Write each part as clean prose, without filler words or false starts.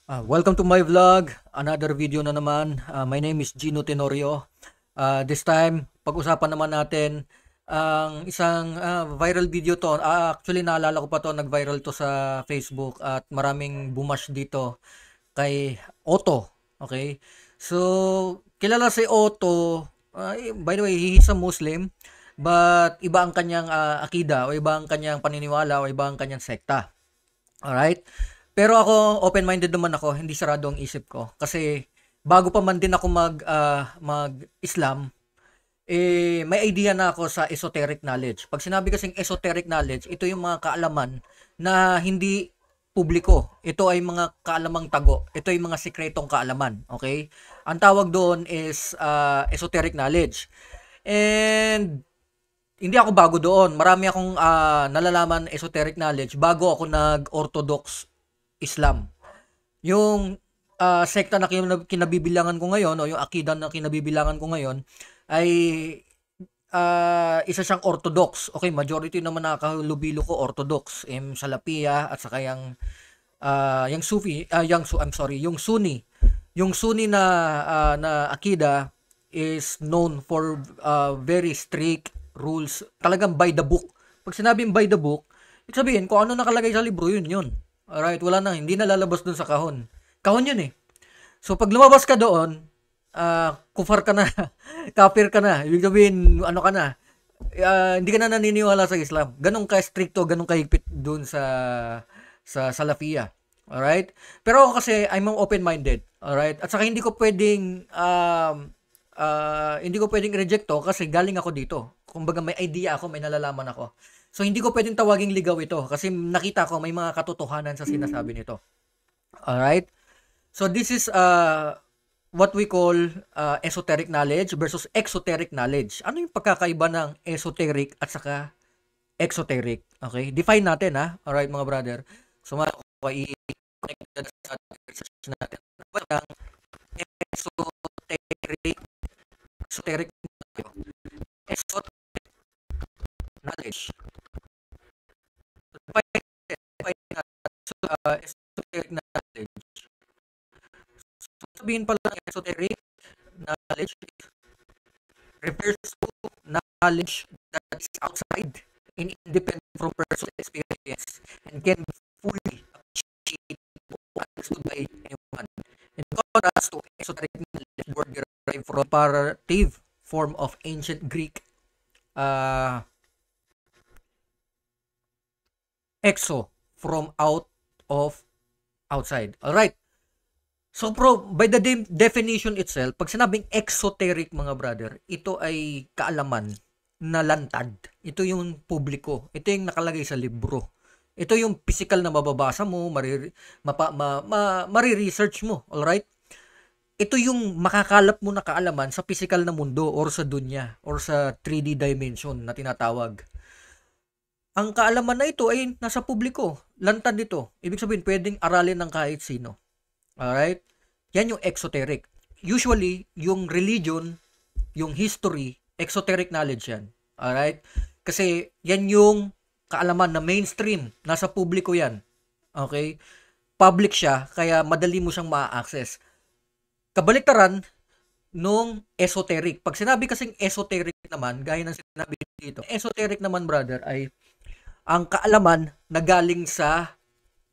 Welcome to my vlog. Another video na naman. My name is Gino Tenorio. This time, pag-usapan naman natin ang isang viral video to. Actually, naalala ko pa to, nag-viral to sa Facebook at maraming bumash dito kay Otto. Okay? So, kilala si Otto. By the way, he's a Muslim. But iba ang kanyang akida o iba ang kanyang paniniwala o iba ang kanyang sekta. Alright? Pero ako, open-minded naman ako, hindi sarado ang isip ko. Kasi bago pa man din ako mag-Islam, may idea na ako sa esoteric knowledge. Pag sinabi kasing esoteric knowledge, ito yung mga kaalaman na hindi publiko. Ito ay mga kaalamang tago. Ito ay mga sikretong kaalaman. Okay? Ang tawag doon is esoteric knowledge. And hindi ako bago doon. Marami akong nalalaman esoteric knowledge bago ako nag-Orthodox Islam. Yung sekta na kinabibilangan ko ngayon o yung akida na kinabibilangan ko ngayon ay isa siyang Orthodox. Okay, majority naman nakakalubilo ko Orthodox, Salafiyya at saka yung Sufi, yung Sunni. Yung Sunni na akida is known for very strict rules. Talagang by the book. Pag sinabing by the book, ibig sabihin kung ano nakalagay sa libro, yun. Alright, wala na, hindi na lalabas dun sa kahon. Kahon yun eh. So pag lumabas ka doon, kufar ka na, kafir ka na. Ibig sabihin, ano ka na, hindi ka na naniniwala sa Islam. Ganun ka stricto, ganun ka higpit doon sa Salafiyya. Alright? Pero ako kasi, I'm open-minded. Alright? At saka hindi ko pwedeng reject to kasi galing ako dito. Kumbaga may idea ako, may nalalaman ako. So hindi ko pwedeng tawaging ligaw ito kasi nakita ko may mga katotohanan sa sinasabi nito. Alright? So this is what we call esoteric knowledge versus exoteric knowledge. Ano yung pagkakaiba ng esoteric at saka exoteric? Okay? Define natin ha. Alright mga brother. So i-connect sa research natin. Ano ang esoteric? Esoteric exoteric knowledge. Esoteric knowledge. So, sabihin pala ng esoteric knowledge refers to knowledge that is outside and independent from personal experience and can be fully appreciated or understood by anyone. In contrast to esoteric knowledge, word derived from comparative form of ancient Greek exo, from out of outside. Alright. So by the definition itself, pag sinabing exoteric mga brother, ito ay kaalaman na lantad. Ito yung publiko. Ito yung nakalagay sa libro. Ito yung physical na mababasa mo, mari-research mo. Alright? Ito yung makakalap mo na kaalaman sa physical na mundo or sa dunya or sa 3D dimension na tinatawag. Ang kaalaman na ito ay nasa publiko. Lantad ito. Ibig sabihin, pwedeng aralin ng kahit sino. Alright? Yan yung exoteric. Usually, yung religion, yung history, exoteric knowledge yan. Alright? Kasi yan yung kaalaman na mainstream. Nasa publiko yan. Okay? Public siya, kaya madali mo siyang ma-access. Kabaliktaran nung esoteric. Pag sinabi kasing esoteric naman, gaya ng sinabi dito, esoteric naman brother ay ang kaalaman na galing sa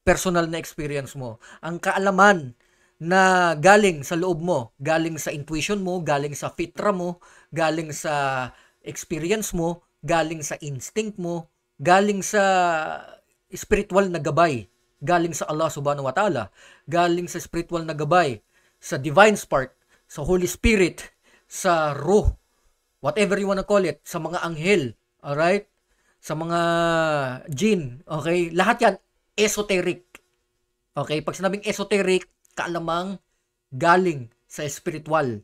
personal na experience mo. Ang kaalaman na galing sa loob mo, galing sa intuition mo, galing sa fitra mo, galing sa experience mo, galing sa instinct mo, galing sa spiritual na gabay, galing sa Allah subhanahu wa ta'ala, galing sa spiritual na gabay, sa divine spark, sa Holy Spirit, sa ruh, whatever you wanna call it, sa mga anghel, alright? Sa mga jinn, okay? Lahat yan, esoteric. Okay? Pag sinabing esoteric, kaalamang galing sa spiritual.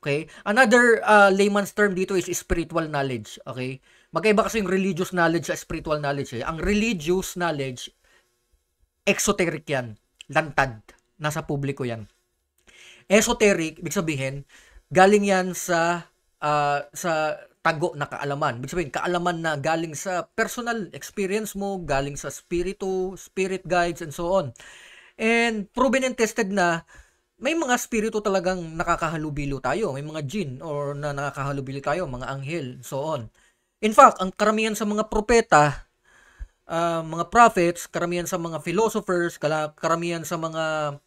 Okay? Another layman's term dito is spiritual knowledge. Okay? Magkaiba kasi yung religious knowledge sa spiritual knowledge. Eh. Ang religious knowledge, exoteric yan. Lantad. Nasa publiko yan. Esoteric, ibig sabihin, galing yan sa tago na kaalaman. Ibig sabihin, kaalaman na galing sa personal experience mo, galing sa spirit guides, and so on. And proven and tested na may mga spirito talagang nakakahalubilo tayo, may mga jinn or na nakakahalubilo tayo, mga anghel, so on. In fact, ang karamihan sa mga propeta, mga prophets, karamihan sa mga philosophers, karamihan sa mga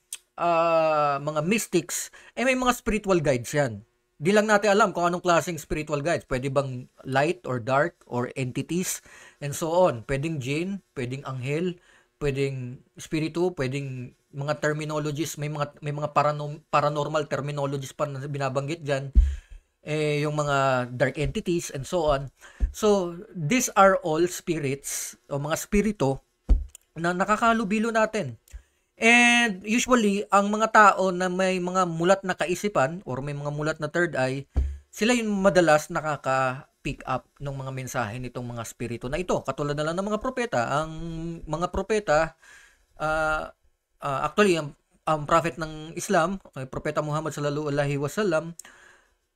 mystics, may mga spiritual guides yan. Di lang natin alam kung anong klaseng spiritual guides. Pwede bang light or dark or entities and so on. Pwedeng jinn, pwedeng anghel, pwedeng spirito, pwedeng mga terminologies, may mga paranormal terminologies pa na binabanggit diyan, yung mga dark entities and so on. So these are all spirits o mga spirito na nakakalubilo natin. And usually ang mga tao na may mga mulat na kaisipan or may mga mulat na third eye, sila yung madalas nakaka-pick up ng mga mensahe nitong mga spirito na ito. Katulad na lang ng mga propeta. Ang mga propeta, actually, ang prophet ng Islam, Propeta Muhammad sallallahu alaihi wasallam,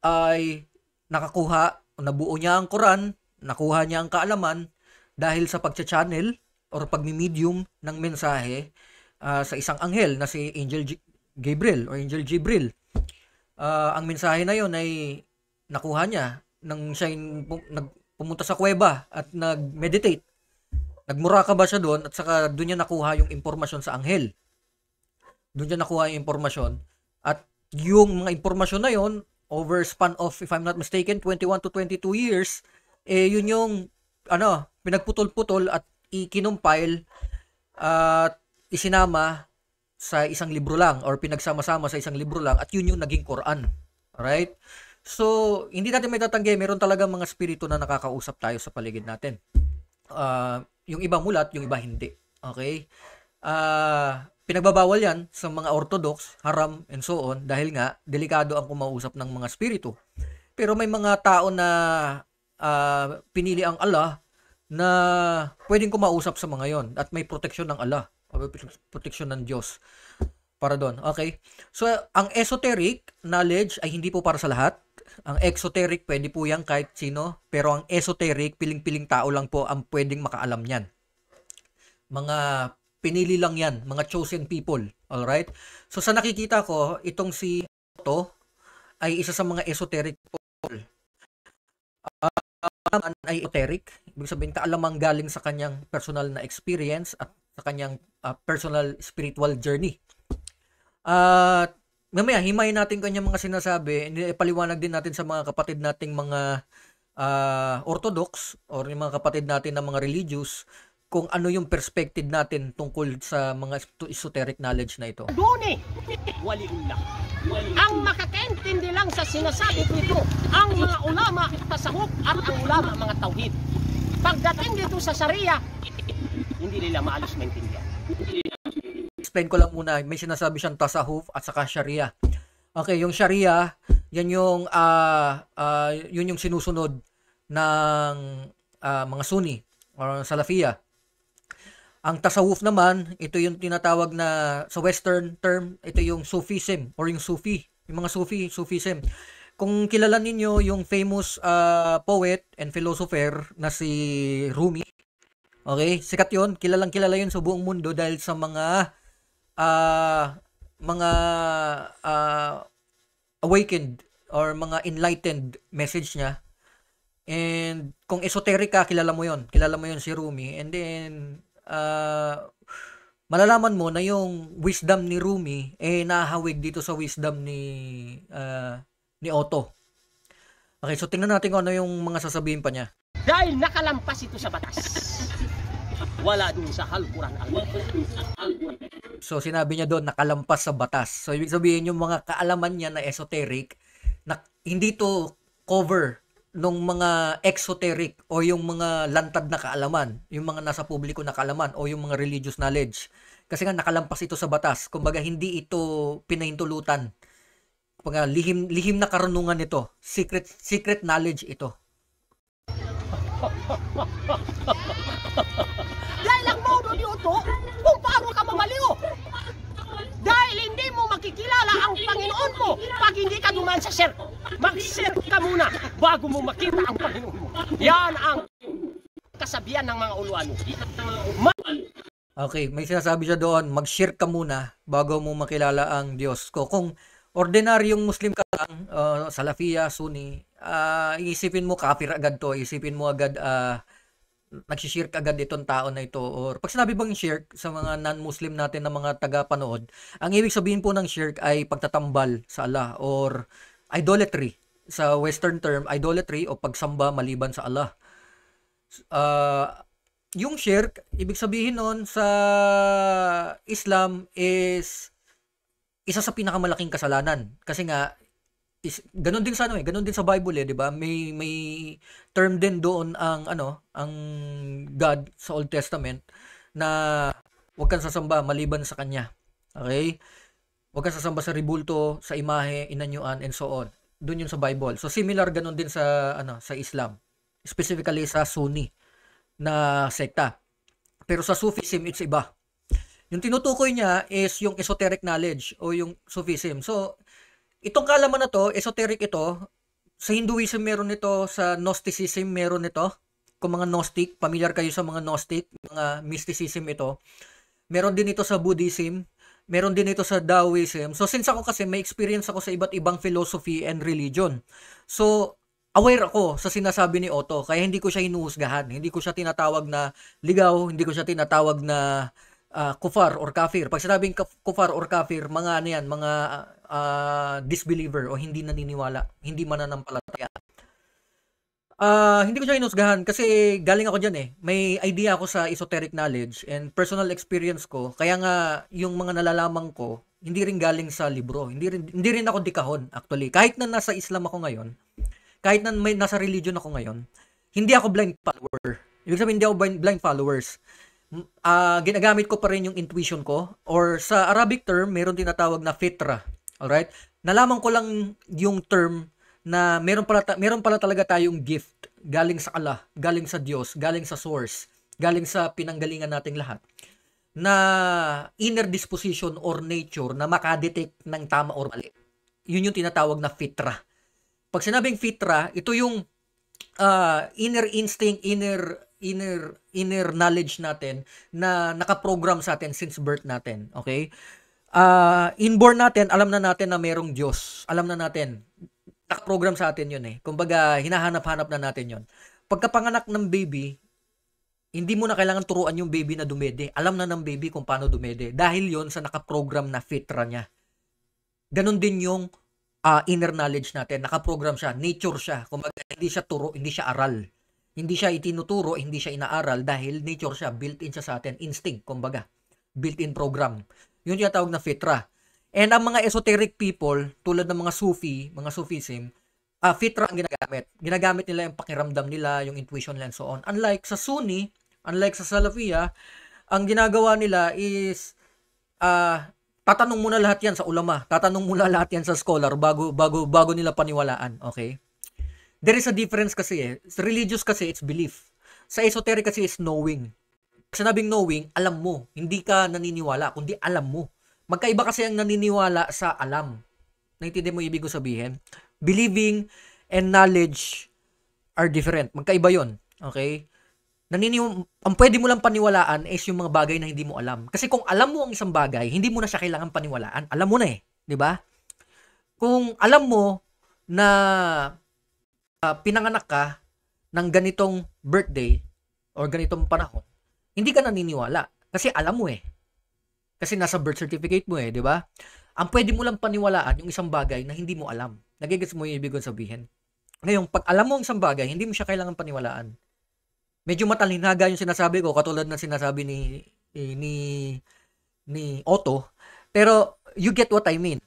ay nabuo niya ang Quran, nakuha niya ang kaalaman dahil sa pagcha-channel or pagmi-medium ng mensahe sa isang anghel na si Angel Gabriel or Angel Jibril. Ang mensahe na yon ay nakuha niya nang siya pumunta sa kuweba at nag-meditate. Nagmurakaba siya doon at saka doon niya nakuha yung impormasyon sa anghel. Doon niya nakuha yung impormasyon. At yung mga impormasyon na yon, over span of, if I'm not mistaken, 21 to 22 years, yun yung pinagputol-putol at i-kinompile at isinama sa isang libro lang or pinagsama-sama sa isang libro lang at yun yung naging Quran. Alright? So, hindi natin may tatanggi, meron talaga mga spirito na nakakausap tayo sa paligid natin. Yung iba mulat, yung iba hindi. Okay? Pinagbabawal yan sa mga Orthodox, haram, and so on, dahil nga, delikado ang kumausap ng mga spirito. Pero may mga tao na pinili ang Allah na pwedeng kumausap sa mga yon at may proteksyon ng Allah, o proteksyon ng Diyos para doon. Okay? So, ang esoteric knowledge ay hindi po para sa lahat. Ang exoteric, pwede po yan kahit sino. Pero ang esoteric, piling-piling tao lang po ang pwedeng makaalam yan. Mga pinili lang yan, mga chosen people. Alright? So sa nakikita ko, itong si Otto ay isa sa mga esoteric people. Ay esoteric, ibig sabihin kaalamang galing sa kanyang personal na experience at sa kanyang personal spiritual journey. At mamaya, himayin natin kanyang mga sinasabi, paliwanag din natin sa mga kapatid nating mga Orthodox or yung mga kapatid natin na mga religious kung ano yung perspective natin tungkol sa mga esoteric knowledge na ito. Duni, waliullah. Ang makakaintindi lang sa sinasabi ko ito, ang mga ulama tasawuf at ang ulama mga tauhid. Pagdating dito sa Sharia, hindi nila maalis maintindihan. Explain ko lang muna, may sinasabi siyang tasawuf at saka Sharia. Okay, yung Sharia, yan yung yun yung sinusunod ng mga Sunni or Salafiyah. Ang tasawuf naman, ito yung tinatawag na sa western term, ito yung Sufism or yung Sufi, yung mga Sufism. Kung kilala ninyo yung famous poet and philosopher na si Rumi, okay, sikat yun, kilala yun sa buong mundo dahil sa mga awakened or mga enlightened message niya. And kung esoteric ka, kilala mo yun si Rumi. And then malalaman mo na yung wisdom ni Rumi nahawig dito sa wisdom ni Otto. Okay, so tingnan natin kung ano yung mga sasabihin pa niya. Dahil nakalampas ito sa batas. Wala dun sa Al-Quran. So sinabi niya doon nakalampas sa batas. So ibig sabihin yung mga kaalaman niya na esoteric na hindi to cover nung mga exoteric o yung mga lantad na kaalaman, yung mga nasa publiko na kaalaman o yung mga religious knowledge. Kasi nga nakalampas ito sa batas. Kumbaga hindi ito pinahintulutan. Kumbaga lihim na karunungan ito. Secret knowledge ito. Dahil ang modo ni Otto, kung paano ka mamaliw. Dahil hindi mo makikilala ang Panginoon mo pag hindi ka dumaan sa shirk. Mag-shirk ka muna bago mo makita ang Panginoon mo. Yan ang kasabihan ng mga uluan mo. Okay, may sinasabi siya doon, mag-shirk ka muna bago mo makilala ang Diyos ko. Kung ordinaryong Muslim ka lang, Salafiya, Sunni, iisipin mo kafir agad to, isipin mo agad nagsishirk agad itong tao na ito. Or pag sinabi bang shirk sa mga non-Muslim natin na mga taga-panood, ang ibig sabihin po ng shirk ay pagtatambal sa Allah or idolatry. Sa Western term, idolatry o pagsamba maliban sa Allah. Yung shirk, ibig sabihin nun sa Islam is isa sa pinakamalaking kasalanan. Kasi nga, ganun din sa ganun din sa Bible 'di ba? May term din doon ang God sa Old Testament na huwag kang sasamba maliban sa kanya. Okay? Huwag kang sasamba sa rebulto, sa imahe, inanyuan and so on. Doon 'yun sa Bible. So similar ganun din sa sa Islam. Specifically sa Sunni na sekta. Pero sa Sufism it's iba. Yung tinutukoy niya is yung esoteric knowledge o yung Sufism. So itong kaalaman na to, esoteric ito, sa Hinduism meron nito, sa Gnosticism meron nito. Kung mga Gnostic, familiar kayo sa mga Gnostic, mga mysticism ito. Meron din ito sa Buddhism, meron din ito sa Taoism. So since ako kasi may experience ako sa iba't ibang philosophy and religion. So aware ako sa sinasabi ni Otto, kaya hindi ko siya hinuhusgahan. Hindi ko siya tinatawag na ligaw, hindi ko siya tinatawag na kufar or kafir. Pag sinabing kufar or kafir, mga ano yan, mga disbeliever o hindi naniniwala, hindi mananampalataya. Hindi ko siya inusgahan kasi galing ako dyan eh. May idea ako sa esoteric knowledge and personal experience ko. Kaya nga yung mga nalalaman ko, hindi rin galing sa libro. Hindi rin ako dikahon actually. Kahit na nasa Islam ako ngayon, kahit na may nasa religion ako ngayon, hindi ako blind follower. Ibig sabihin, hindi ako blind followers. Ginagamit ko pa rin yung intuition ko or sa Arabic term meron tinatawag na fitra. Alright? Nalaman ko lang yung term na meron pala talaga tayong gift galing sa Allah, galing sa Diyos, galing sa source, galing sa pinanggalingan nating lahat na inner disposition or nature na makadetect ng tama or mali. Yun yung tinatawag na fitra. Pag sinabing fitra, ito yung inner instinct, inner knowledge natin na nakaprogram sa atin since birth natin. Okay? Inborn natin, alam na natin na merong Diyos. Alam na natin. Nakaprogram sa atin yun eh. Kumbaga, hinahanap-hanap na natin yun. Pagkapanganak ng baby, hindi mo na kailangan turuan yung baby na dumede. Alam na ng baby kung paano dumede. Dahil yon sa nakaprogram na fitra niya. Ganon din yung inner knowledge natin. Nakaprogram siya. Nature siya. Kumbaga, hindi siya turo, hindi siya aral. Hindi siya itinuturo, hindi siya inaaral dahil nature siya. Built-in siya sa atin. Instinct, kumbaga. Built-in program. Yun yung tawag na fitra. And ang mga esoteric people, tulad ng mga Sufi, mga Sufism, fitra ang ginagamit. Ginagamit nila yung pakiramdam nila, yung intuition nila, and so on. Unlike sa Sunni, unlike sa Salafiya, ang ginagawa nila is, tatanong muna lahat yan sa ulama. Tatanong muna lahat yan sa scholar bago nila paniwalaan. Okay? There is a difference kasi eh. Sa religious kasi, it's belief. Sa esoteric kasi, it's knowing. Sinabing knowing, alam mo. Hindi ka naniniwala, kundi alam mo. Magkaiba kasi ang naniniwala sa alam. Naintindihan mo ibig ko sabihin? Believing and knowledge are different. Magkaiba yon. Okay? Ang pwede mo lang paniwalaan is yung mga bagay na hindi mo alam. Kasi kung alam mo ang isang bagay, hindi mo na siya kailangan paniwalaan. Alam mo na eh. Diba? Kung alam mo na pinanganak ka ng ganitong birthday or ganitong panahon, hindi ka naniniwala. Kasi alam mo eh. Kasi nasa birth certificate mo eh, di ba? Ang pwede mo lang paniwalaan yung isang bagay na hindi mo alam. Nagigets mo yung ibig kong sabihin. Ngayon, pag alam mo ang isang bagay, hindi mo siya kailangan paniwalaan. Medyo matalinaga yung sinasabi ko, katulad ng sinasabi ni Otto. Pero, you get what I mean.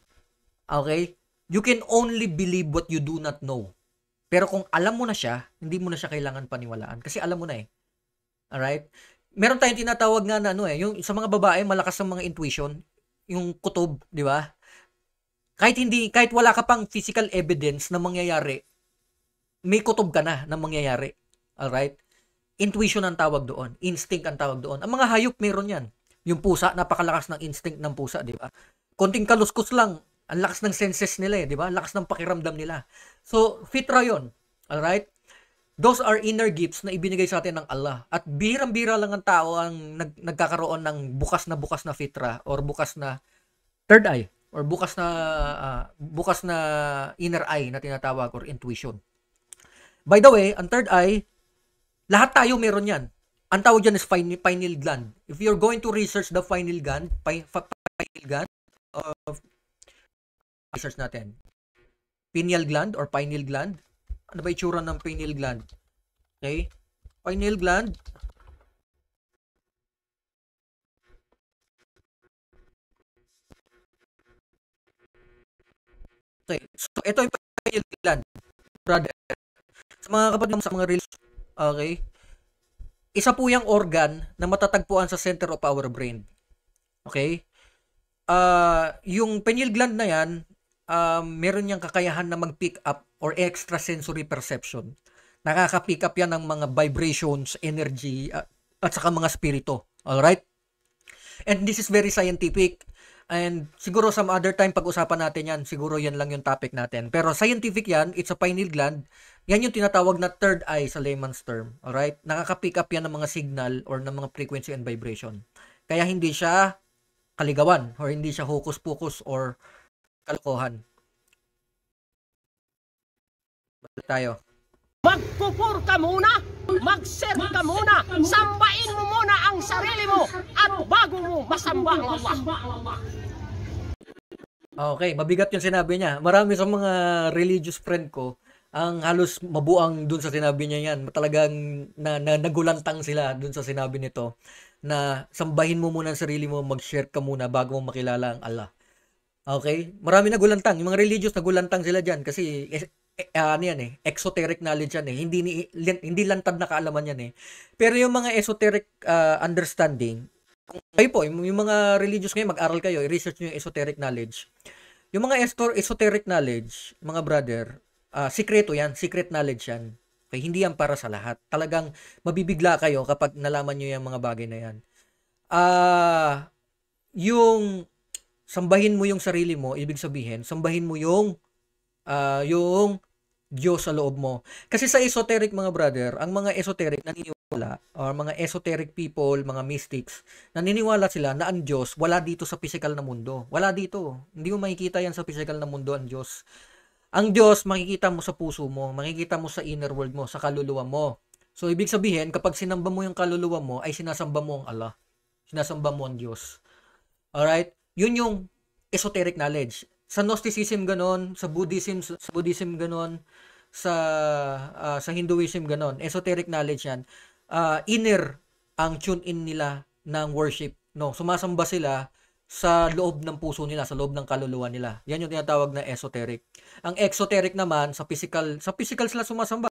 Okay? You can only believe what you do not know. Pero kung alam mo na siya, hindi mo na siya kailangan paniwalaan. Kasi alam mo na eh. Alright? Meron tayong tinatawag nga na yung sa mga babae malakas ang mga intuition, yung kutob, di ba? Kahit wala ka pang physical evidence na mangyayari, may kutob ka na mangyayari. All right? Intuition ang tawag doon, instinct ang tawag doon. Ang mga hayop meron 'yan. Yung pusa, napakalakas ng instinct ng pusa, di ba? Konting kaluskos lang, ang lakas ng senses nila, di ba? Lakas ng pakiramdam nila. So, fitra 'yon. All right? Those are inner gifts na ibinigay sa atin ng Allah. At bihirang-bihira lang ang tao ang nagkakaroon ng bukas na fitra or bukas na third eye or bukas na inner eye na tinatawag or intuition. By the way, ang third eye, lahat tayo meron yan. Ang tawag dyan is pineal gland. If you're going to research the pineal gland, research natin. Pineal gland or pineal gland. Ano ba itsura ng pineal gland? Okay? Pineal gland. Okay. So, ito yung pineal gland, brother. Sa mga kapatid sa mga reels, okay? Isa po yung organ na matatagpuan sa center of our brain. Okay? Yung pineal gland na yan, meron niyang kakayahan na mag-pick up or extrasensory perception. Nakaka-pick up yan ng mga vibrations, energy, at saka mga spirito. Alright? And this is very scientific. And siguro some other time pag-usapan natin yan. Siguro yan lang yung topic natin. Pero scientific yan, it's a pineal gland. Yan yung tinatawag na third eye sa layman's term. Alright? Nakaka-pick up yan ng mga signal or ng mga frequency and vibration. Kaya hindi siya kaligawan or hindi siya hocus-pocus or kalokohan. Balik tayo. Magpupur ka muna, mag-serve ka muna, sambain mo muna ang sarili mo at bago mo masamba ang Allah. Okay, mabigat yung sinabi niya. Marami sa mga religious friend ko ang halos mabuang dun sa sinabi niya yan. Talagang nagulantang sila dun sa sinabi nito na sambahin mo muna ang sarili mo, mag-share ka muna bago mo makilala ang Allah. Okay? Marami nagulantang. Yung mga religious nagulantang sila dyan kasi ano yan exoteric knowledge yan hindi lantad na kaalaman yan Pero yung mga esoteric understanding, kayo po, yung mga religious ngayon, mag-aral kayo, i-research nyo yung esoteric knowledge. Yung mga esoteric knowledge, mga brother, sikreto yan, secret knowledge yan. Okay, hindi yan para sa lahat. Talagang mabibigla kayo kapag nalaman nyo yung mga bagay na yan. Yung sambahin mo yung sarili mo, ibig sabihin, sambahin mo yung Diyos sa loob mo. Kasi sa esoteric, mga brother, ang mga esoteric naniniwala, or mga esoteric people, mga mystics, naniniwala sila na ang Diyos wala dito sa physical na mundo. Wala dito. Hindi mo makikita yan sa physical na mundo, ang Diyos. Ang Diyos, makikita mo sa puso mo, makikita mo sa inner world mo, sa kaluluwa mo. So, ibig sabihin, kapag sinamba mo yung kaluluwa mo, ay sinasamba mo ang Allah. Sinasamba mo ang Diyos. Alright? Yun yung esoteric knowledge. Sa Gnosticism ganon, sa Buddhism ganon, sa Hinduism ganon. Esoteric knowledge yan. Inner ang tune in nila ng worship. No, sumasamba sila sa loob ng puso nila, sa loob ng kaluluwa nila. Yan yung tinatawag na esoteric. Ang exoteric naman sa physical sila sumasamba.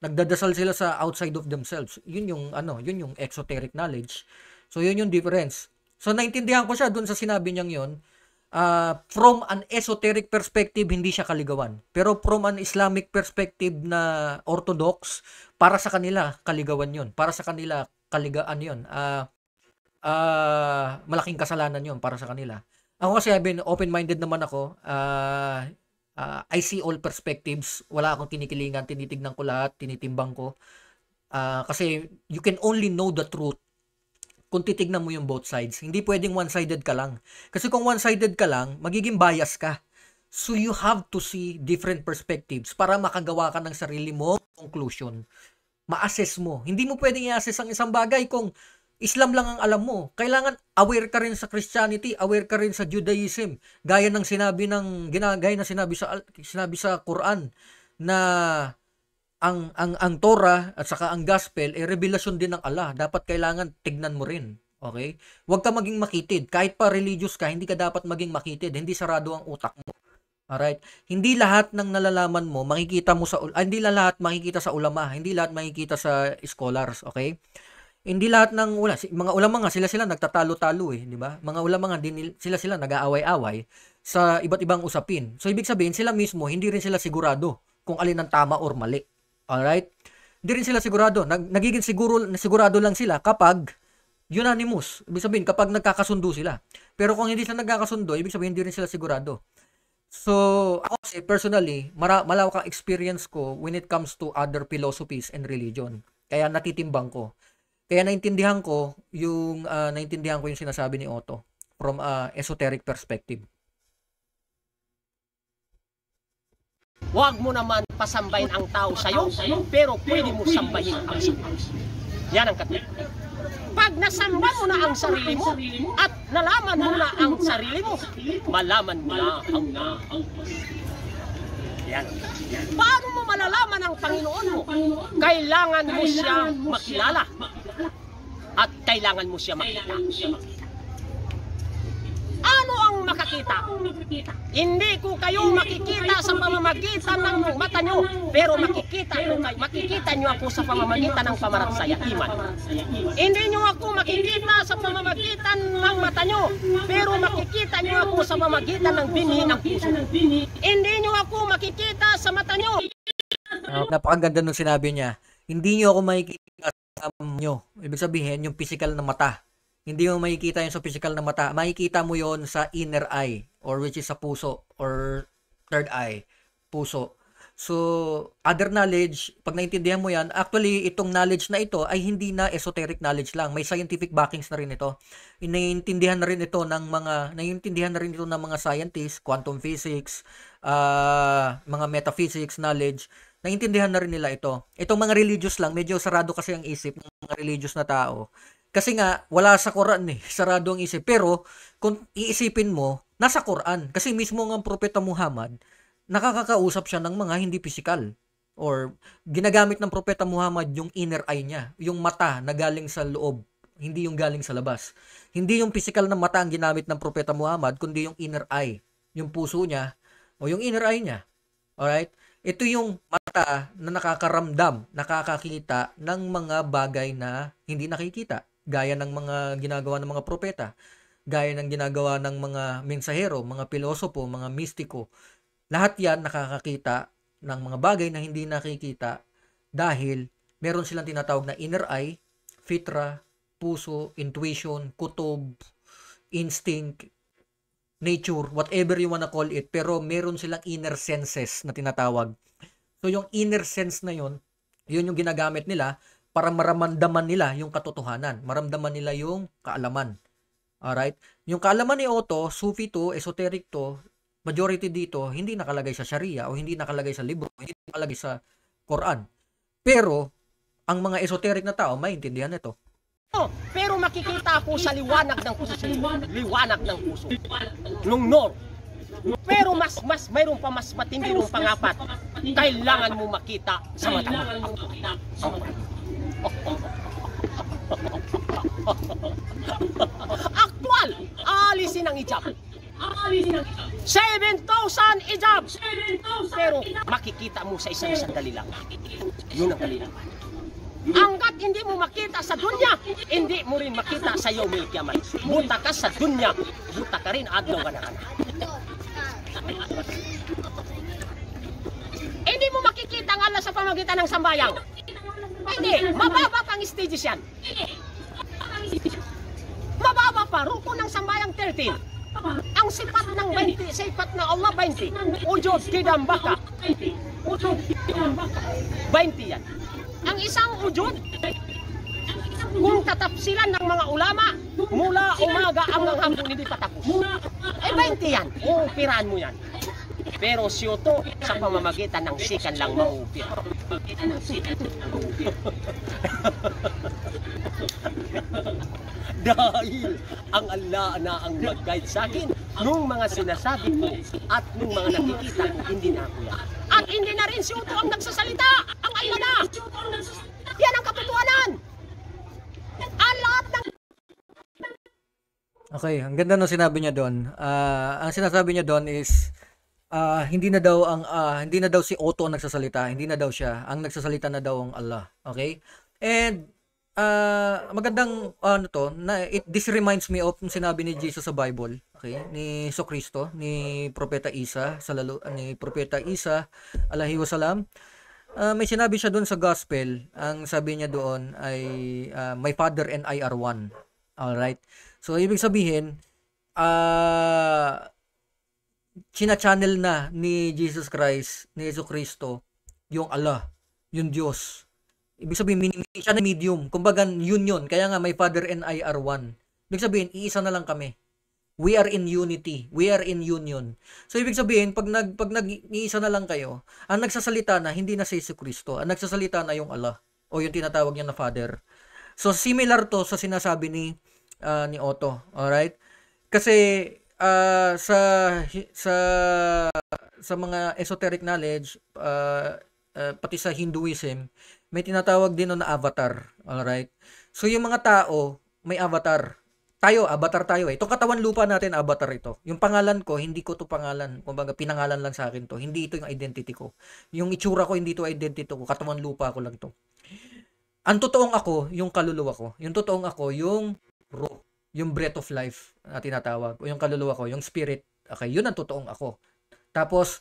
Nagdadasal sila sa outside of themselves. Yun yung exoteric knowledge. So yun yung difference. So naintindihan ko siya dun sa sinabi niyang yun. From an esoteric perspective, hindi siya kaligawan. Pero from an Islamic perspective na orthodox, para sa kanila, kaligawan yun. Para sa kanila, kaligaan yun. Malaking kasalanan yun para sa kanila. Ako kasi, open-minded naman ako. I see all perspectives. Wala akong kinikilingan, tinitignan ko lahat, tinitimbang ko. Kasi you can only know the truth kung titignan mo yung both sides. Hindi pwedeng one-sided ka lang. Kasi kung one-sided ka lang, magiging bias ka. So you have to see different perspectives para makagawa ka ng sarili mo conclusion. Ma-assess mo. Hindi mo pwedeng i-assess ang isang bagay kung Islam lang ang alam mo. Kailangan aware ka rin sa Christianity, aware ka rin sa Judaism. Gaya ng sinabi sa Quran na ang Torah at saka ang Gospel revelasyon din ng Allah. Dapat kailangan tignan mo rin. Okay? Huwag ka maging makitid. Kahit pa religious ka, hindi ka dapat maging makitid. Hindi sarado ang utak mo. Alright? Hindi lahat ng nalalaman mo makikita mo hindi lahat makikita sa ulama, hindi lahat makikita sa scholars, okay? Hindi lahat ng mga ulama nga sila nagtatalo-talo di ba? Mga ulama nga din sila nag-aaway-away sa iba't ibang usapin. So ibig sabihin sila mismo hindi rin sila sigurado kung alin ang tama or mali. Alright? Hindi rin sila sigurado. Nagiging sigurado lang sila kapag unanimous. Ibig sabihin, kapag nagkakasundo sila. Pero kung hindi sila nagkakasundo, ibig sabihin, hindi rin sila sigurado. So, ako Kasi personally, malawak ang experience ko when it comes to other philosophies and religion. Kaya natitimbang ko. Kaya naintindihan ko yung sinasabi ni Otto from a esoteric perspective. Huwag mo naman pasambahin ang tao sa'yo, pero pwede mo sambahin ang sarili. Yan ang katipunan. Pag nasamba mo na ang sarili mo at nalaman mo na ang sarili mo, malaman mo na ang yan. Paano mo malalaman ang Panginoon mo? Kailangan mo siya makilala at kailangan mo siya makita. Ano ang makakita? Hindi ko kayo makikita sa pamamagitan ng mata nyo, pero makikita nyo ako sa pamamagitan ng pamaragsaya, iman. Hindi nyo ako makikita sa pamamagitan ng mata nyo, pero makikita nyo ako sa pamamagitan ng binhi ng puso. Hindi nyo ako makikita sa mata nyo. Napakaganda nung sinabi niya. Hindi nyo ako makikita sa nyo. Ibig sabihin, yung physical na mata. Hindi mo makikita yun sa physical na mata. Makikita mo yon sa inner eye, or which is sa puso, or third eye, puso. So, other knowledge, pag naintindihan mo yan, actually, itong knowledge na ito ay hindi na esoteric knowledge lang. May scientific backings na rin ito. Naiintindihan na rin ito ng mga scientists, quantum physics, mga metaphysics knowledge. Naiintindihan na rin nila ito. Itong mga religious lang, medyo sarado kasi ang isip ng mga religious na tao. Kasi nga, wala sa Quran sarado ang isip. Pero, kung iisipin mo, nasa Quran. Kasi mismo ang Propeta Muhammad, nakakakausap siya ng mga hindi physical. Or, ginagamit ng Propeta Muhammad yung inner eye niya. Yung mata na galing sa loob. Hindi yung galing sa labas. Hindi yung physical na mata ang ginamit ng Propeta Muhammad, kundi yung inner eye. Yung puso niya, o yung inner eye niya. Alright? Ito yung mata na nakakaramdam, nakakakita ng mga bagay na hindi nakikita. Gaya ng mga ginagawa ng mga propeta, gaya ng ginagawa ng mga mensahero, mga pilosopo, mga mistiko. Lahat yan nakakakita ng mga bagay na hindi nakikita dahil meron silang tinatawag na inner eye, fitra, puso, intuition, kutob, instinct, nature, whatever you wanna call it, pero meron silang inner senses na tinatawag. So yung inner sense na yun yung ginagamit nila para maramdaman nila yung katotohanan, maramdaman nila yung kaalaman. Alright? Yung kaalaman ni Otto, Sufi to, esoteric to, majority dito, hindi nakalagay sa Sharia o hindi nakalagay sa libro, hindi nakalagay sa Quran. Pero, ang mga esoteric na tao, maintindihan ito. Pero makikita ako sa liwanag ng puso. Liwanag ng puso. Nung north. Pero mayroon pa mas matindi nung pangapat. Kailangan mo makita sa mata mo. Aktual, alisin ang hijab. 7,000 hijab. Pero makikita mo sa isang sandali lang. Yun ang kalinawan. Hanggat hindi mo makita sa dunya, hindi mo rin makita sa Yawmil Qiyamah. Buta ka sa dunya, buta ka rin adlaw ka na. Hindi mo makikita ang Allah sa pamagitan ng sambayang. Hindi, mababa pang stages yan. Mababa pa, ruko ng sambayang 13. Ang sipat ng 20, sipat na Allah 20. Ujud kidambaka. 20 yan. Ang isang ujud, kung tatapsilan ng mga ulama, mula umaga hanggang hapon hindi patapos. 20 yan. Uupirahan mo yan. Pero si Otto, sa pamamagitan ng sikan lang mauupir. Dahil ang Allah na ang mag-guide sa akin nung mga sinasabi ko at nung mga nakikita ko, hindi na ako yan. At hindi na rin si Otto ang nagsasalita. Ang Allah na. Yan ang katotohanan. Ang lahat ng... Okay, ang ganda ng sinabi niya doon. Ang sinasabi niya doon is hindi na daw si Otto ang nagsasalita, hindi na daw siya, ang nagsasalita na daw ang Allah. Okay? And magandang this reminds me of sinabi ni Jesus sa Bible, okay? Ni Kristo, ni Propeta Isa, ni Propeta Isa alaihi wasallam. May sinabi siya doon sa gospel, ang sabi niya doon ay my Father and I are one. All right? So ibig sabihin china-channel na ni Jesus Christ, ni Yesu Kristo, yung Allah, yung Diyos. Ibig sabihin, siya na medium. Kumbaga, union. Kaya nga, may Father and I are one. Ibig sabihin, iisa na lang kami. We are in unity. We are in union. So, ibig sabihin, pag nag-iisa na lang kayo, ang nagsasalita na, hindi na si Yesu Kristo. Ang nagsasalita na yung Allah. O yung tinatawag niya na Father. So, similar to sa sinasabi ni Otto. Alright? Kasi, sa mga esoteric knowledge, pati sa Hinduism, may tinatawag din na avatar. Alright? So, yung mga tao, may avatar. Avatar tayo eh. Itong katawan lupa natin, avatar ito. Yung pangalan ko, hindi ko to pangalan. Kumbaga, pinangalan lang sa akin to. Hindi ito yung identity ko. Yung itsura ko, hindi ito identity ko. Katawan lupa ko lang to. Ang totoong ako, yung kaluluwa ko. Yung totoong ako, yung ruh. Yung breath of life na tinatawag. O yung kaluluwa ko, yung spirit. Okay, yun ang totoong ako. Tapos,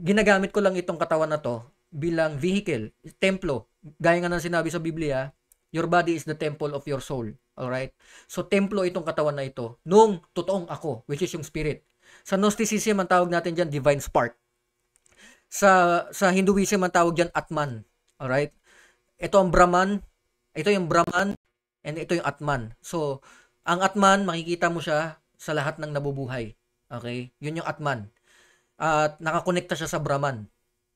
ginagamit ko lang itong katawan na to bilang vehicle, templo. Gaya nga ng sinabi sa Biblia, your body is the temple of your soul. Alright? So, templo itong katawan na ito nung totoong ako, which is yung spirit. Sa Gnosticism, ang tawag natin dyan, divine spark. Sa Hinduism, ang tawag dyan, Atman. Alright? Ito ang Brahman, ito yung Brahman, and ito yung Atman. So, ang Atman, makikita mo siya sa lahat ng nabubuhay. Okay? Yun yung Atman. At nakakonekta siya sa Brahman.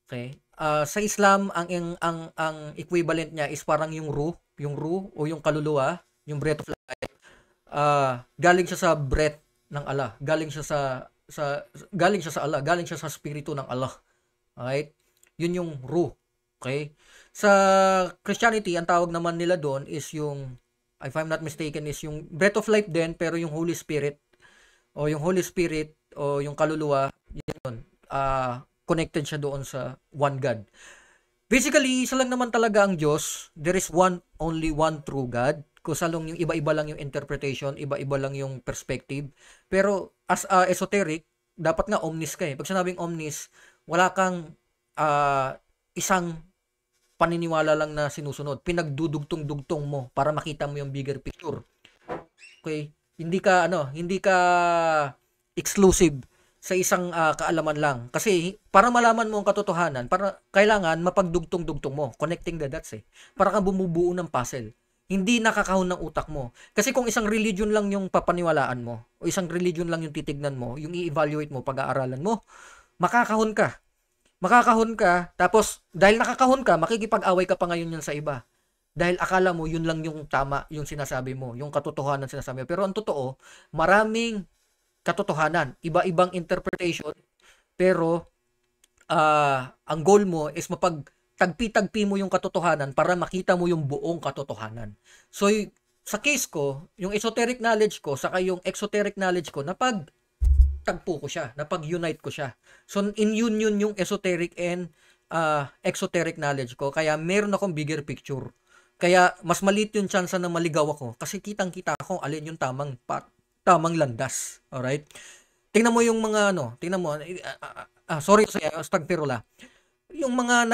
Okay? Sa Islam, ang equivalent niya is parang yung ruh o yung kaluluwa, yung breath of life. Galing siya sa breath ng Allah. Galing siya sa Allah, galing siya sa spirito ng Allah. Okay? Yun yung ruh. Okay? Sa Christianity, ang tawag naman nila doon is yung, if I'm not mistaken, is yung breath of life din, pero yung Holy Spirit o yung kaluluwa, yun, connected siya doon sa one God. Basically, isa lang naman talaga ang Diyos. There is only one true God. Kusalong yung iba-iba lang yung interpretation, iba-iba lang yung perspective. Pero as esoteric, dapat nga omnis ka eh. Pag sinabing omnis, wala kang isang paniniwala lang na sinusunod. Pinagdudugtong-dugtong mo para makita mo yung bigger picture. Okay? Hindi ka exclusive sa isang kaalaman lang. Kasi para malaman mo ang katotohanan, kailangan mapagdugtong-dugtong mo. Connecting the dots eh. Para kang bumubuo ng puzzle. Hindi nakakahon ng utak mo. Kasi kung isang religion lang yung papaniwalaan mo, o isang religion lang yung titignan mo, yung i-evaluate mo, pag-aaralan mo, makakahon ka. Tapos dahil nakakahon ka, makikipag-away ka pa ngayon yan sa iba. Dahil akala mo, yun lang yung tama, yung sinasabi mo, yung katotohanan sinasabi mo. Pero ang totoo, maraming katotohanan, iba-ibang interpretation, pero ang goal mo is tagpi-tagpi mo yung katotohanan para makita mo yung buong katotohanan. So, sa case ko, yung esoteric knowledge ko, saka yung exoteric knowledge ko, napag-tagpo ko siya, napag-unite ko siya. So, in union yung esoteric and exoteric knowledge ko, kaya meron akong bigger picture. Kaya, mas maliit yung chance na maligaw ako, kasi kitang-kita ko alin yung tamang landas. Alright? Tingnan mo yung mga sorry sa Astagfirullah. Yung mga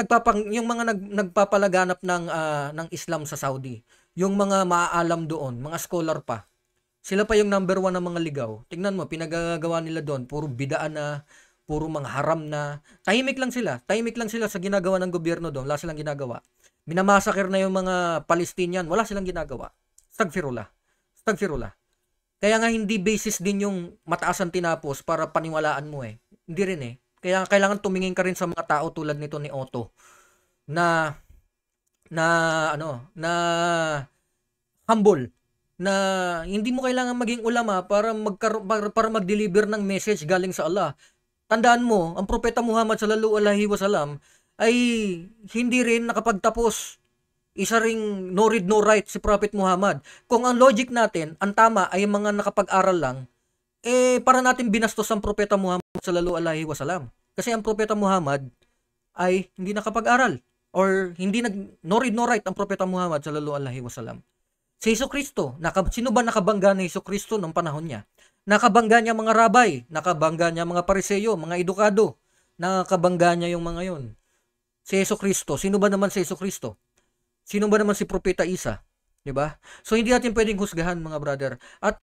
nagpapalaganap ng Islam sa Saudi, yung mga maaalam doon, mga scholar pa, sila pa yung number 1 ng mga ligaw. Tingnan mo, pinagagawa nila doon, puro bidaan na, puro mga haram na. Tahimik lang sila sa ginagawa ng gobyerno doon, wala silang ginagawa. Minamassacre na yung mga Palestinian, wala silang ginagawa. Astagfirullah. Kaya nga hindi basis din yung mataas ang tinapos para paniwalaan mo eh. Hindi rin eh. Kaya kailangan tumingin ka rin sa mga tao tulad nito ni Otto na humble, na hindi mo kailangan maging ulama para mag-deliver ng message galing sa Allah. Tandaan mo, ang propeta Muhammad sallallahu alaihi wasallam ay hindi rin nakapagtapos. Isa ring no read no write si Prophet Muhammad. Kung ang logic natin, ang tama ay mga nakapag-aral lang, para natin binastos ang propeta Muhammad sallallahu alaihi wasallam. Kasi ang propeta Muhammad ay hindi nakapag-aral or hindi no read no write ang propeta Muhammad sallallahu alaihi wasallam. Si Jesucristo, sino ba nakabangga ni Jesucristo nung panahon niya? Nakabangga niya mga rabay, nakabangga niya mga pariseyo, mga edukado, nakabangga niya yung mga yon. Si Jesucristo, sino ba naman si Jesucristo? Sino ba naman si Propeta Isa? 'Di ba? So hindi natin pwedeng husgahan mga brother. At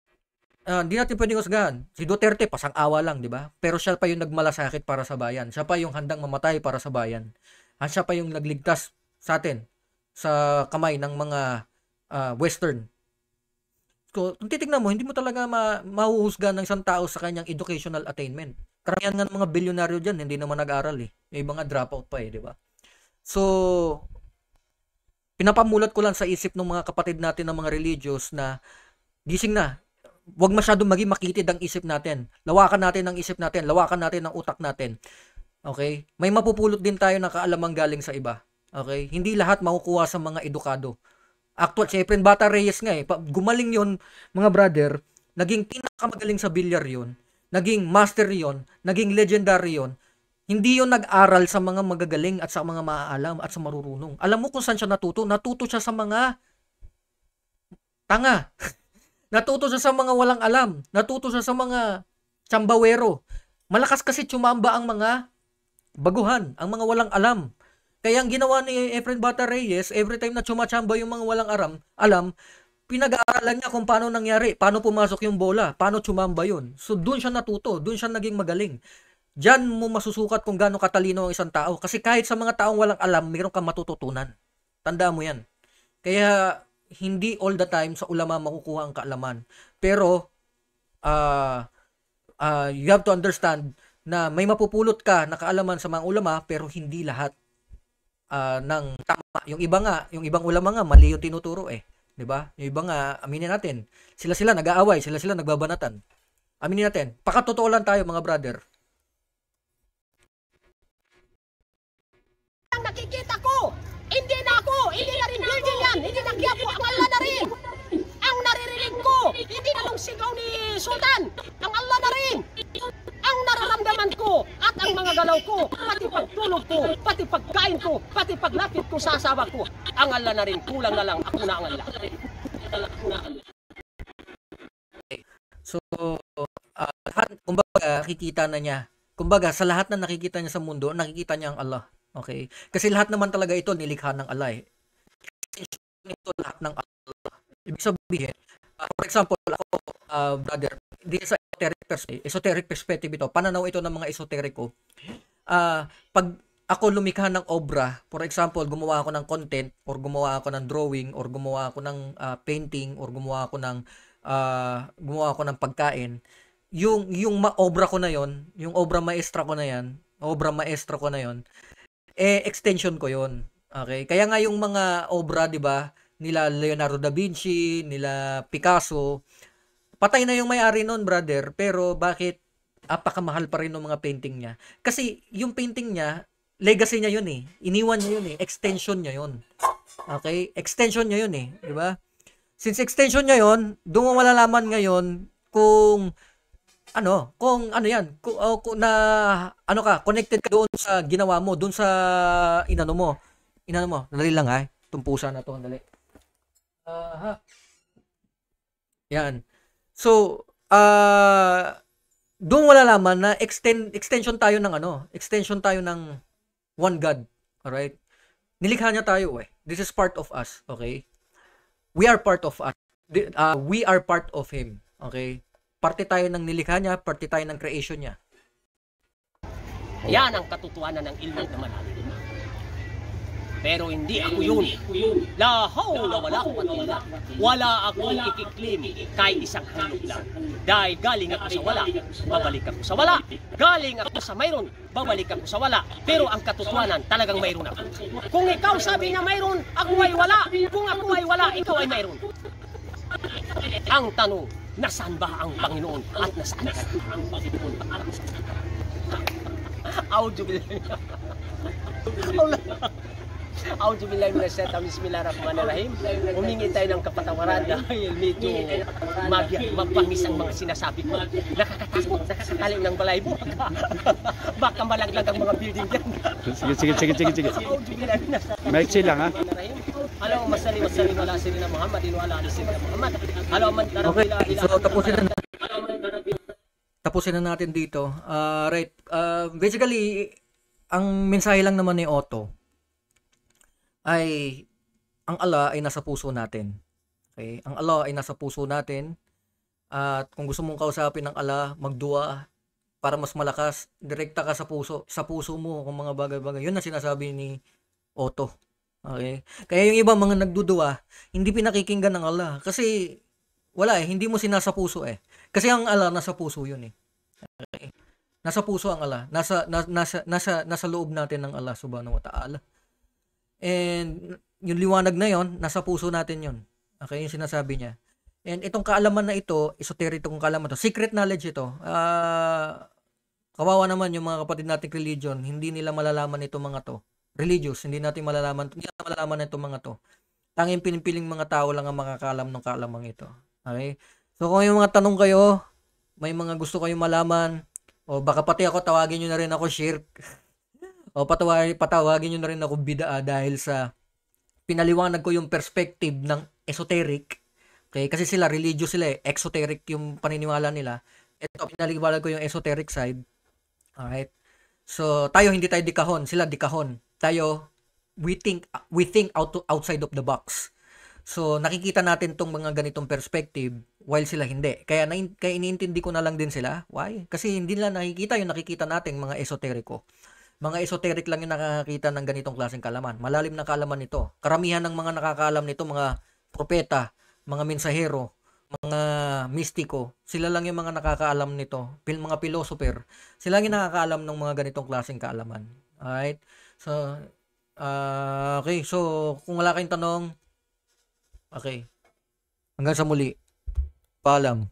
Hindi natin pwedeng husgahan. Si Duterte, pasang-awa lang, di ba? Pero siya pa yung nagmalasakit para sa bayan. Siya pa yung handang mamatay para sa bayan. At siya pa yung nagligtas sa atin sa kamay ng mga Western. So, kung titignan mo, hindi mo talaga mahuhusgahan ng isang tao sa kanyang educational attainment. Karamihan nga ng mga bilyonaryo dyan, hindi naman nag-aral eh. May mga dropout pa eh, di ba? So, pinapamulat ko lang sa isip ng mga kapatid natin ng mga religious na gising na. Huwag masyadong maging makitid ang isip natin. Lawakan natin ang isip natin. Lawakan natin ang utak natin. Okay? May mapupulot din tayo na kaalamang galing sa iba. Okay? Hindi lahat makukuha sa mga edukado. Actual, si Efren Bata Reyes nga eh. Gumaling yon mga brother. Naging pinakamagaling sa bilyar yon. Naging master yon. Naging legendary yon. Hindi yon nag-aral sa mga magagaling at sa mga maaalam at sa marurunong. Alam mo kung saan siya natuto? Natuto siya sa mga tanga. Natuto siya sa mga walang alam. Natuto siya sa mga tsambawero. Malakas kasi tsumamba ang mga baguhan, ang mga walang alam. Kaya ang ginawa ni Efren Bata Reyes, every time na tsumachamba yung mga walang alam, pinag-aaralan niya kung paano nangyari, paano pumasok yung bola, paano tsumamba yun. So doon siya natuto, doon siya naging magaling. Diyan mo masusukat kung gaano katalino ang isang tao. Kasi kahit sa mga taong walang alam, mayroon kang matututunan. Tandaan mo yan. Kaya hindi all the time sa ulama makukuha ang kaalaman. Pero, you have to understand na may mapupulot ka na kaalaman sa mga ulama, pero hindi lahat ng tama. Yung ibang ulama nga, mali yung tinuturo eh. 'Di ba? Yung iba nga, aminin natin, sila nag-aaway, sila nagbabanatan. Aminin natin, pakatotoo lang tayo mga brother. Ang nakikita ko, hindi na rin building yan, hindi na Quiapo, ang Allah na rin. Ang naririnig ko, hindi na lang sigaw ni Sultan, ang Allah na rin. Ang nararamdaman ko at ang mga galaw ko, pati pagtulog ko, pati pagkain ko, pati paglapit ko sa asawa ko, ang Allah na rin, kulang na lang, ako na ang Allah. So, kumbaga, nakikita na niya. Kumbaga, sa lahat na nakikita niya sa mundo, nakikita niya ang Allah. Okay? Kasi lahat naman talaga ito nilikha ng Allah eh. Ito lahat ng Allah. Ibig sabihin, for example, ako, brother, di sa esoteric perspective ito, pananaw ito ng mga esoteriko. Pag ako lumikha ng obra, for example, gumawa ako ng content, or gumawa ako ng drawing, or gumawa ako ng painting, or gumawa ako ng pagkain, yung obra ko na yon, yung obra maestra ko na yan, extension ko yon. Okay? Kaya nga yung mga obra, 'di ba, nila Leonardo da Vinci, nila Picasso, patay na yung may-ari noon, brother, pero bakit apakamahal pa rin ng mga painting niya? Kasi yung painting niya, legacy niya yun eh. Iniwan niya yun eh. Extension niya yun. Okay? Extension niya yun eh. 'Di ba? Since extension niya yun, doon mo malalaman ngayon kung yan, kung na connected ka doon sa ginawa mo, doon sa inano mo. Dali lang ha. Tumpusan na to, dali. Yan. So, doon malalaman na extension tayo ng one God. Alright? Nilikha niya tayo eh. This is part of us, okay? We are part of us. We are part of Him, okay? Parte tayo ng nilikha niya, parte tayo ng creation niya. Yan ang katotohanan ng ilmu na malalim. Pero hindi ako yun. La hawla wala quwwata illa billah. Wala akong ikiklaim kahit isang halog lang. Dahil galing ako sa wala, babalik ako sa wala. Galing ako sa mayroon, babalik ako sa wala. Pero ang katotohanan, talagang mayroon ako. Kung ikaw sabi na mayroon, ako ay wala. Kung ako ay wala, ikaw ay mayroon. Ang tanong, nasaan ba ang Panginoon at nasaan ka? Auzubillahi minasyaitanir bismillahirrahmanirrahim. Humingi tayo ng kapatawaran dahil medyo magpangis ang mga sinasabi ko. Nakakatakot, nakakatali ng balay mo. Baka malaglag ang mga building dyan. Sige. Maiksi lang ha. Allahumma salli wa sallim ala sayyidina Muhammadin wa ala ali sayyidina Muhammad. Okay, so tapusin na natin dito. Right. Basically, ang mensahe lang naman ni Otto ay ang Allah ay nasa puso natin. Okay? Ang Allah ay nasa puso natin. At kung gusto mong kausapin ng Allah, magdua para mas malakas, direkta ka sa puso mo kung mga bagay-bagay. Yun ang sinasabi ni Otto. Okay? Kaya yung iba mga nagdudua, hindi pinakikinggan ng Allah. Kasi, wala hindi mo sinasa puso eh. Kasi ang Allah, nasa puso yun eh. Okay? Nasa puso ang Allah. Nasa loob natin ng Allah subhanahu wa ta'ala. And, yung liwanag na yon nasa puso natin yon. Okay, yung sinasabi niya. And itong kaalaman na ito, esoteric itong kaalaman to, secret knowledge ito. Kawawa naman yung mga kapatid nating religion, hindi nila malalaman itong mga to. Religious, hindi nila malalaman itong mga to. Tanging pinipiling mga tao lang ang makakaalam ng kaalamang ito. Okay? So kung yung mga tanong kayo, may mga gusto kayong malaman, o baka pati ako tawagin nyo na rin ako shirk, o patawagin nyo na rin ako bid'a dahil sa pinaliwanag ko yung perspective ng esoteric. Okay, kasi sila religious sila eh, exoteric yung paniniwala nila. Ito pinaliwanag ko yung esoteric side. Alright? So, tayo hindi tayo dikahon, sila dikahon. Tayo we think outside of the box. So, nakikita natin tong mga ganitong perspective while sila hindi. Kaya iniintindi ko na lang din sila. Why? Kasi hindi nila nakikita yung nakikita nating mga esoteriko. Mga esoteric lang yung nakakakita ng ganitong klaseng kaalaman. Malalim na kaalaman nito. Karamihan ng mga nakakaalam nito, mga propeta, mga mensahero, mga mistiko, sila lang yung mga nakakaalam nito. Mga philosopher, sila lang yung nakakaalam ng mga ganitong klaseng kaalaman. Alright? So, okay. So, kung wala kayong tanong, okay. Hanggang sa muli. Paalam.